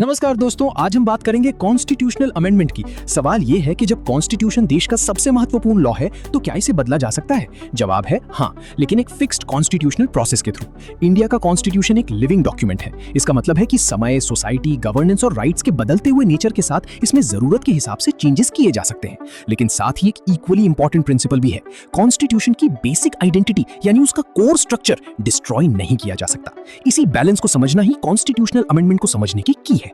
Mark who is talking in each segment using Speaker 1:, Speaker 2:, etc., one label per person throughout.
Speaker 1: नमस्कार दोस्तों, आज हम बात करेंगे कॉन्स्टिट्यूशनल अमेंडमेंट की। सवाल ये है कि जब कॉन्स्टिट्यूशन देश का सबसे महत्वपूर्ण लॉ है तो क्या इसे बदला जा सकता है? जवाब है हाँ, लेकिन एक फिक्स्ड कॉन्स्टिट्यूशनल प्रोसेस के थ्रू। इंडिया का कॉन्स्टिट्यूशन एक लिविंग डॉक्यूमेंट है। इसका मतलब है कि समय, सोसाइटी, गवर्नेंस और राइट्स के बदलते हुए नेचर के साथ इसमें जरूरत के हिसाब से चेंजेस किए जा सकते हैं। लेकिन साथ ही एक इक्वली इंपॉर्टेंट प्रिंसिपल भी है, कॉन्स्टिट्यूशन की बेसिक आइडेंटिटी यानी उसका कोर स्ट्रक्चर डिस्ट्रॉय नहीं किया जा सकता। इसी बैलेंस को समझना ही कॉन्स्टिट्यूशनल अमेंडमेंट को समझने की की है।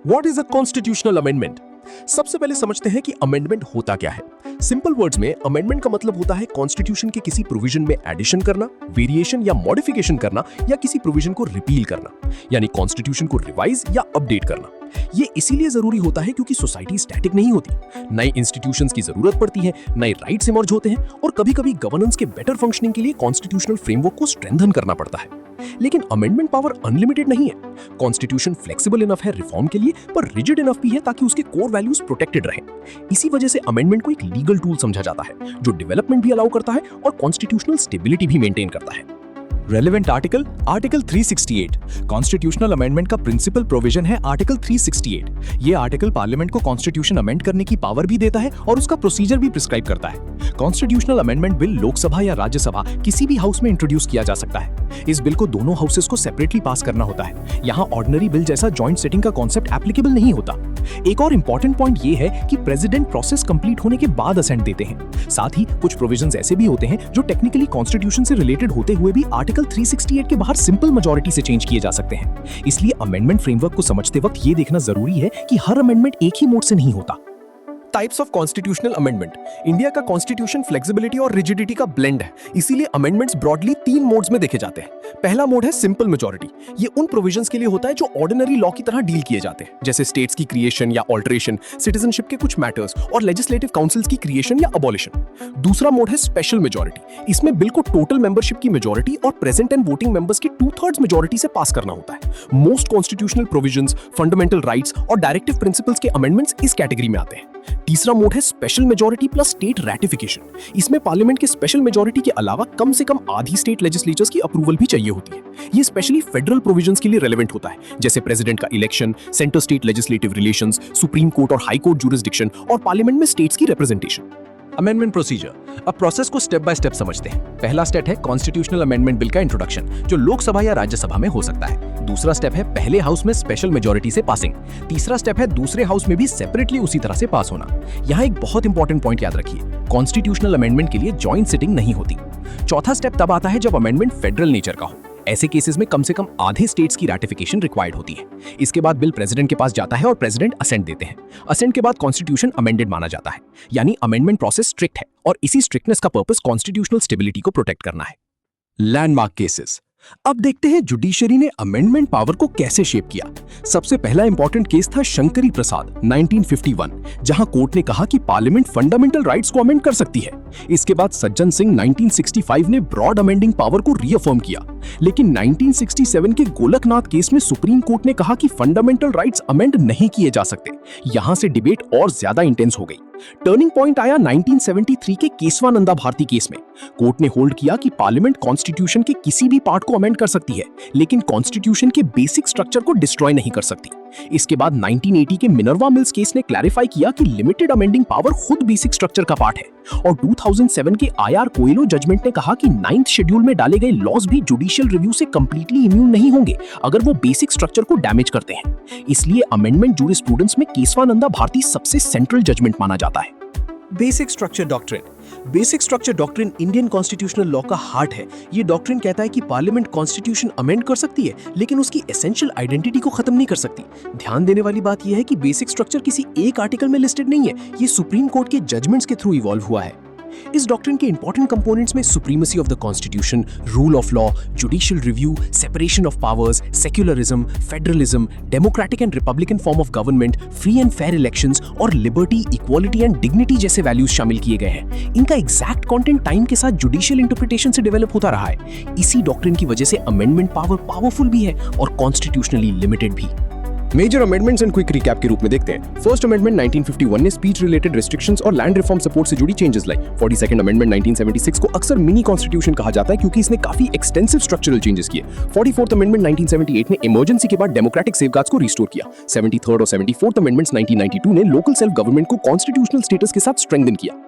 Speaker 2: What is a constitutional amendment? सबसे पहले समझते हैं कि अमेंडमेंट होता क्या है। सिंपल वर्ड्स में अमेंडमेंट का मतलब होता है कॉन्स्टिट्यूशन के किसी प्रोविजन में एडिशन करना, वेरिएशन या मॉडिफिकेशन करना या किसी प्रोविजन को रिपील करना, यानी कॉन्स्टिट्यूशन को रिवाइज या अपडेट करना। ये इसीलिए जरूरी होता है क्योंकि सोसाइटी स्टैटिक नहीं होती, नए इंस्टीट्यूशंस की जरूरत पड़ती है, नए राइट्स इमर्ज होते हैं और कभी-कभी गवर्नेंस के बेटर फंक्शनिंग के लिए कॉन्स्टिट्यूशनल फ्रेमवर्क को स्ट्रेंथन करना पड़ता है। लेकिन अमेंडमेंट पावर अनलिमिटेड नहीं है। कॉन्स्टिट्यूशन फ्लेक्सिबल इनफ है रिफॉर्म के लिए, पर रिजिड इनफ भी है ताकि उसके कोर वैल्यूज प्रोटेक्टेड रहें। इसी वजह से अमेंडमेंट को एक लीगल टूल समझा जाता है जो डेवलपमेंट भी अलाउ करता है और कॉन्स्टिट्यूशनल स्टेबिलिटी भी मेंटेन करता है।
Speaker 3: रेलेवेंट आर्टिकल 368 कॉन्स्टिट्यूशनल अमेंडमेंट का प्रिंसिपल प्रोविजन है आर्टिकल 368। ये आर्टिकल पार्लियामेंट को कॉन्स्टिट्यूशन अमेंड करने की पावर भी देता है और उसका प्रोसीजर भी प्रिस्क्राइब करता है। कॉन्स्टिट्यूशनल अमेंडमेंट बिल लोकसभा या राज्यसभा किसी भी हाउस में इंट्रोड्यूस किया जा सकता है। इस बिल को दोनों हाउसेस को सेपरेटली पास करना होता है। यहाँ ऑर्डिनरी बिल जैसा जॉइंट सिटिंग का कॉन्सेप्ट एप्लीकेबल नहीं होता। एक और इंपॉर्टेंट पॉइंट ये है कि प्रेसिडेंट प्रोसेस कंप्लीट होने के बाद असेंट देते हैं। साथ ही कुछ प्रोविजंस ऐसे भी होते हैं जो टेक्निकली कॉन्स्टिट्यूशन से रिलेटेड होते हुए भी आर्टिकल 368 के बाहर सिंपल मेजॉरिटी से चेंज किए जा सकते हैं। इसलिए अमेंडमेंट फ्रेमवर्क को समझते वक्त ये देखना जरूरी है कि हर अमेंडमेंट एक ही मोड से नहीं होता।
Speaker 2: Types of constitutional amendment. India का कॉन्स्टिट्यूशन फ्लेक्सिबिलिटी और रिजिडिटी का ब्लेंड है, इसीलिए अमेंडमेंट्स ब्रॉडली 3 मोड्स में देखे जाते हैं। पहला मोड है सिंपल मेजॉरिटी। ये उन प्रोविजंस के लिए होता है जो ऑर्डिनरी लॉ की तरह डील किए जाते हैं, जैसे स्टेट्स की क्रिएशन या ऑल्टरेशन, सिटीजनशिप के कुछ मैटर्स और लेजिस्लेटिव काउंसिल्स की क्रिएशन या अबॉलिशन। दूसरा मोड है स्पेशल मेजॉरिटी। इसमें बिल को टोटल मेंबरशिप की मेजॉरिटी और प्रेजेंट एंड वोटिंग मेंबर्स की 2/3 मेजॉरिटी से पास करना होता है। Most constitutional provisions, fundamental rights और डायरेक्टिव प्रिंसिपल्स के अमेंडमेंट्स इस कैटेगरी में आते हैं। तीसरा मोड है special majority plus state ratification. इसमें पार्लियामेंट के स्पेशल मेजॉरिटी के अलावा कम से कम आधी स्टेट लेजिस्लेचर्स की अप्रूवल भी चाहिए होती है। ये स्पेशली फेडरल प्रोविजंस के लिए रेलेवेंट होता है, जैसे प्रेसिडेंट का election, centre state legislative relations, supreme court और हाई कोर्ट ज्यूरिसडिक्शन और पार्लियामेंट में स्टेट्स की रिप्रेजेंटेशन।
Speaker 3: Amendment procedure. अब प्रोसेस को स्टेप बाय स्टेप समझते हैं। पहला स्टेप है कॉन्स्टिट्यूशनल अमेंडमेंट बिल का इंट्रोडक्शन, जो लोकसभा या राज्यसभा में हो सकता है। दूसरा स्टेप है पहले हाउस में स्पेशल मेजॉरिटी से पासिंग। तीसरा स्टेप है दूसरे हाउस में भी सेपरेटली उसी तरह से पास होना। यहाँ एक बहुत इंपॉर्टेंट पॉइंट याद रखिए, कॉन्स्टिट्यूशनल अमेंडमेंट के लिए जॉइंट सिटिंग नहीं होती। चौथा स्टेप तब आता है जब अमेंडमेंट फेडरल नेचर का हो। ऐसे केसेस में कम से कम आधे स्टेट्स की रैटिफिकेशन रिक्वायर्ड होती है। इसके बाद बिल प्रेसिडेंट के पास जाता है और प्रेसिडेंट असेंट देते हैं। असेंट के बाद कॉन्स्टिट्यूशन अमेंडेड माना जाता है, यानी अमेंडमेंट प्रोसेस स्ट्रिक्ट है और इसी स्ट्रिक्टनेस का पर्पस कॉन्स्टिट्यूशनल स्टेबिलिटी को प्रोटेक्ट करना है। Landmark cases. अब देखते हैं जुडिशरी ने अमेंडमेंट पावर को कैसे शेप किया। सबसे पहला इंपॉर्टेंट केस था शंकरी प्रसाद 1951, जहां कोर्ट ने कहा कि पार्लियामेंट फंडामेंटल राइट्स को अमेंड कर सकती है। इसके बाद सज्जन सिंह 1965 ने ब्रॉड अमेंडिंग पावर को रीअफर्म किया। लेकिन 1967 के गोलकनाथ केस में सुप्रीम कोर्ट ने कहा कि फंडामेंटल राइट्स अमेंड नहीं किए जा सकते। यहां से डिबेट और ज्यादा इंटेंस हो गई। टर्निंग पॉइंट आया 1973 के केशवानंदा भारती केस में। कोर्ट ने होल्ड किया कि पार्लियामेंट कॉन्स्टिट्यूशन के किसी भी पार्ट को अमेंड कर सकती है, लेकिन कॉन्स्टिट्यूशन के बेसिक स्ट्रक्चर को डिस्ट्रॉय नहीं कर सकती। इसके बाद 1980 के मिनर्वा मिल्स केस ने क्लैरिफाई किया कि लिमिटेड अमेंडिंग पावर खुद बेसिक स्ट्रक्चर का पार्ट है। और 2007 के आईआर कोएलो जजमेंट ने कहा कि 9th शेड्यूल में डाले गए लॉज भी जुडिशियल रिव्यू से कंप्लीटली इम्यून नहीं होंगे अगर वो बेसिक स्ट्रक्चर को डैमेज करते हैं। इसलिए अमेंडमेंट जूरिस्प्रूडेंस में केशवानंदा भारती सबसे सेंट्रल जजमेंट माना जाता है।
Speaker 2: Basic structure doctrine. Basic structure doctrine Indian constitutional law का हार्ट है। ये डॉक्ट्रिन कहता है कि पार्लियामेंट कॉन्स्टिट्यूशन अमेंड कर सकती है, लेकिन उसकी एसेंशियल आइडेंटिटी को खत्म नहीं कर सकती। ध्यान देने वाली बात यह है कि बेसिक स्ट्रक्चर किसी एक आर्टिकल में लिस्टेड नहीं है, ये सुप्रीम कोर्ट के जजमेंट्स के थ्रू इवॉल्व हुआ है। इस डॉक्ट्रिन के इंपॉर्टेंट कंपोनेंट्स में supremacy of the constitution, rule of law, judicial review, separation of powers, secularism, federalism, democratic and Republican form of government, free and fair elections और liberty, equality and dignity जैसे values शामिल किए गए हैं। इनका exact content time के साथ judicial interpretation से डेवलप होता रहा है। इसी डॉक्ट्रिन की वजह से अमेंडमेंट पावर पावरफुल भी है और कॉन्स्टिट्यूशनली लिमिटेड भी। Major amendments and quick recap के रूप में देखते हैं। फर्स्ट अमेंडमेंट 1951 ने स्पीच रिलेटेड रिस्ट्रिक्शंस और लैंड रिफॉर्म सपोर्ट से जुड़ी चेंजेस लाई। 42nd अमेंडमेंट 1976 को अक्सर मिनी कॉन्स्टिट्यूशन कहा जाता है क्योंकि इसने काफी एक्सटेंसिव स्ट्रक्चरल चेंजेस किए। 44th अमेंडमेंट 1978 ने इमरजेंसी के बाद डेमोक्रेटिक सेफगार्ड्स को रिस्टोर किया। 73rd और 74th अमेंडमेंट्स 1992 ने लोकल सेल्फ गवर्नमेंट को कॉन्स्टिट्यूशनल स्टेटस के साथ स्ट्रेंथन किया।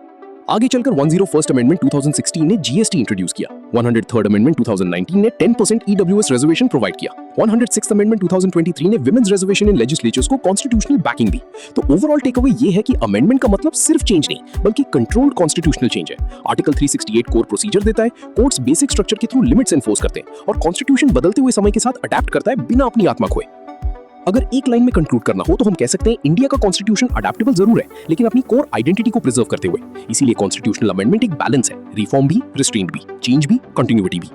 Speaker 2: आगे चलकर 101st अमेंडमेंट 2016 ने जीएसटी इंट्रोड्यूस किया। 103rd अमेंडमेंट 2019 ने 10% ईडब्ल्यूएस रिजर्वेशन प्रोवाइड किया। 106th अमेंडमेंट 2023 ने विमेंस रिजर्वेशन इन लेजिस्लेचर्स को कॉन्स्टिट्यूशनल बैकिंग दी। तो ओवरऑल टेकअवे ये है कि अमेंडमेंट का मतलब सिर्फ चेंज नहीं बल्कि कंट्रोल्ड कॉन्स्टिट्यूशनल चेंज है। आर्टिकल 368 कोर प्रोसीजर देता है, कोर्ट्स बेसिक स्ट्रक्चर के थ्रू लिमिट्स एनफोर्स करते हैं और कॉन्स्टिट्यूशन बदलते हुए समय के साथ अडैप्ट करता है बिना अपनी आत्मा खोए। अगर एक लाइन में कंक्लूड करना हो तो हम कह सकते हैं इंडिया का कॉन्स्टिट्यूशन अडैप्टेबल जरूर है लेकिन अपनी कोर आइडेंटिटी को प्रिजर्व करते हुए। इसीलिए कॉन्स्टिट्यूशनल अमेंडमेंट एक बैलेंस है, रिफॉर्म भी, रिस्ट्रेंट भी, चेंज भी, कंटिन्यूटी भी।